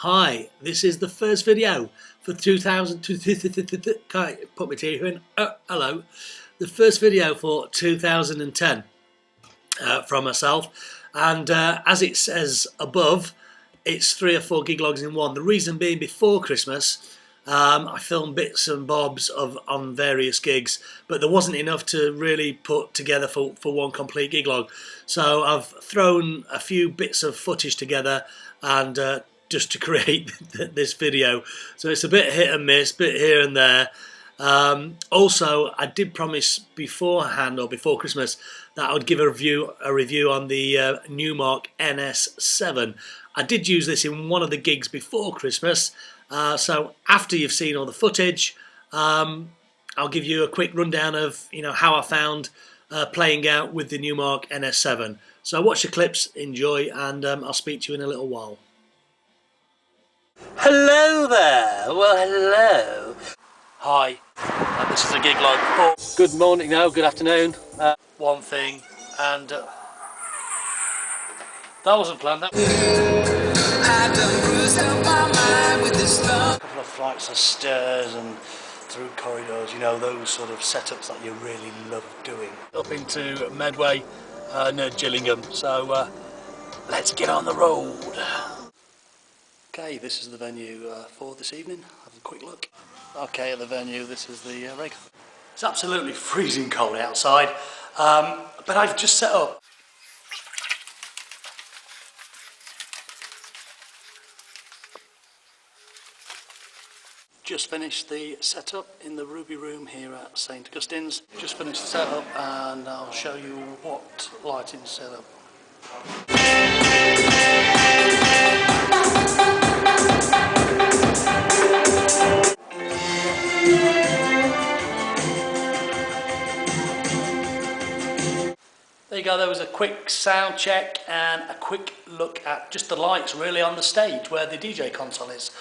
Hi, this is the first video for 2000. Can't put my teeth in. Hello, the first video for 2010 from myself, and as it says above, it's 3 or 4 gig logs in one. The reason being, before Christmas, I filmed bits and bobs on various gigs, but there wasn't enough to really put together for one complete gig log. So I've thrown a few bits of footage together and just to create this video. So it's a bit hit and miss, bit here and there. Also, I did promise beforehand, or before Christmas, that I would give a review on the Numark NS7. I did use this in one of the gigs before Christmas. So after you've seen all the footage, I'll give you a quick rundown of how I found playing out with the Numark NS7. So watch the clips, enjoy, and I'll speak to you in a little while. Hello there. Well, hello. Hi. This is a gig log. Oh, good morning now. Good afternoon. One thing, and that wasn't planned. That a couple of flights of stairs and through corridors. Those sort of setups that you really love doing. Up into Medway near Gillingham. So let's get on the road. Okay, this is the venue for this evening. Have a quick look. Okay, at the venue, this is the rig. It's absolutely freezing cold outside, but I've just set up. Just finished the setup in the Ruby Room here at St Augustine's. Just finished the setup, and I'll show you what lighting's set up. There you go, there was a quick sound check and a quick look at just the lights really on the stage where the DJ console is.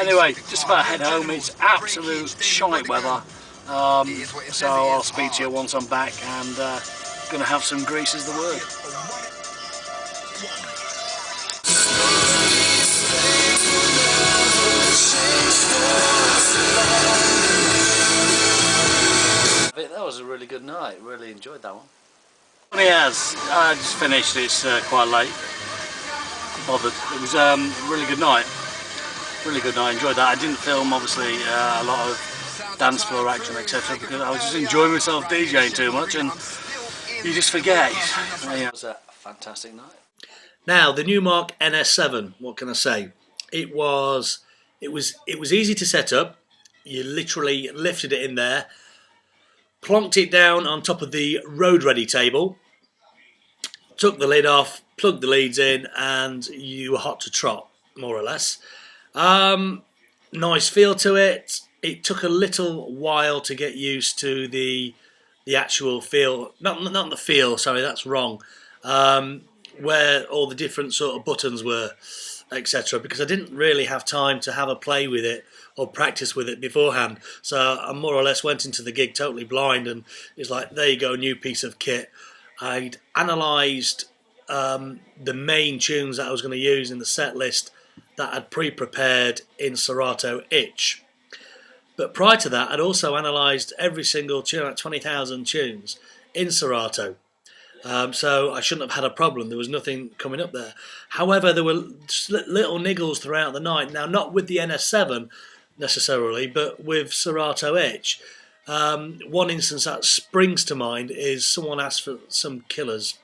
Anyway, just about head home. It's absolute shite weather. So I'll speak to you once I'm back, and going to have some grease is the word. That was a really good night, really enjoyed that one. Yes, I just finished, it's quite late. Bothered. It was a really good night. Really good night, enjoyed that. I didn't film obviously a lot of dance floor action etc. because I was just enjoying myself DJing too much, and you just forget. It was a fantastic night. Now the Numark NS7, what can I say? It was easy to set up. You literally lifted it in there, plonked it down on top of the road ready table, took the lid off, plugged the leads in, and you were hot to trot, more or less. Nice feel to it. It took a little while to get used to the actual feel, not the feel, sorry, that's wrong, where all the different sort of buttons were, etc. because I didn't really have time to have a play with it or practice with it beforehand. So I more or less went into the gig totally blind, and it's like, there you go, new piece of kit. I'd analysed the main tunes that I was going to use in the set list that I'd pre-prepared in Serato itch. But prior to that, I'd also analysed every single tune, like 20,000 tunes, in Serato. So I shouldn't have had a problem. There was nothing coming up there. However, there were little niggles throughout the night. Now, not with the NS7 necessarily, but with Serato itch. One instance that springs to mind is someone asked for some Killers,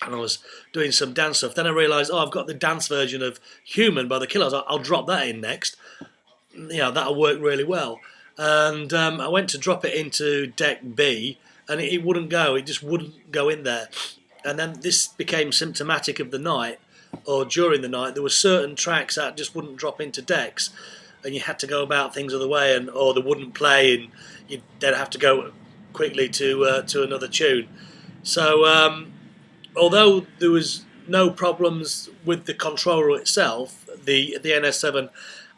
and I was doing some dance stuff. Then I realised, oh, I've got the dance version of Human by the Killers. I'll drop that in next. You know, that'll work really well. And I went to drop it into deck B, and it wouldn't go. It just wouldn't go in there. And then this became symptomatic of the night, or during the night. There were certain tracks that just wouldn't drop into decks, and you had to go about things other way, or they wouldn't play, and you'd then have to go quickly to another tune. So although there was no problems with the controller itself, the NS7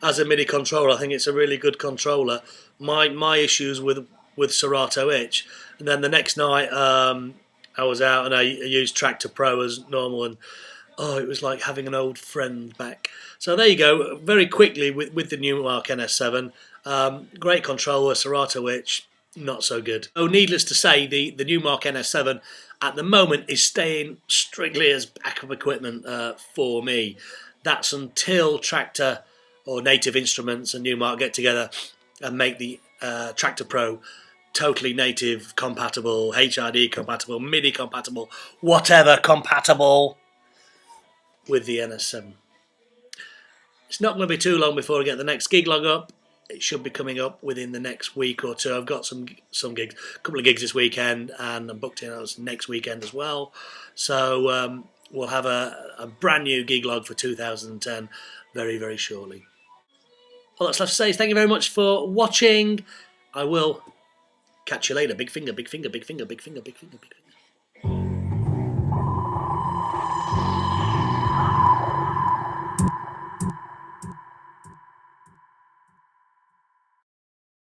as a MIDI controller, I think it's a really good controller. My issues with Serato itch, and then the next night I was out and I used Tractor Pro as normal, and oh, it was like having an old friend back. So there you go, very quickly with the Numark NS7, great controller. Serato itch, not so good. So needless to say, the Numark NS7 at the moment is staying strictly as backup equipment for me. That's until Tractor or Native Instruments and Numark get together and make the Tractor Pro totally native compatible, HRD compatible, MIDI compatible, whatever compatible with the NS7. It's not going to be too long before I get the next gig log up. It should be coming up within the next week or two. I've got some gigs, a couple of gigs this weekend, and I'm booked in next weekend as well. So we'll have a brand new gig log for 2010 very, very shortly. All that's left to say is thank you very much for watching. I will catch you later. Big finger, big finger, big finger, big finger, big finger, big finger.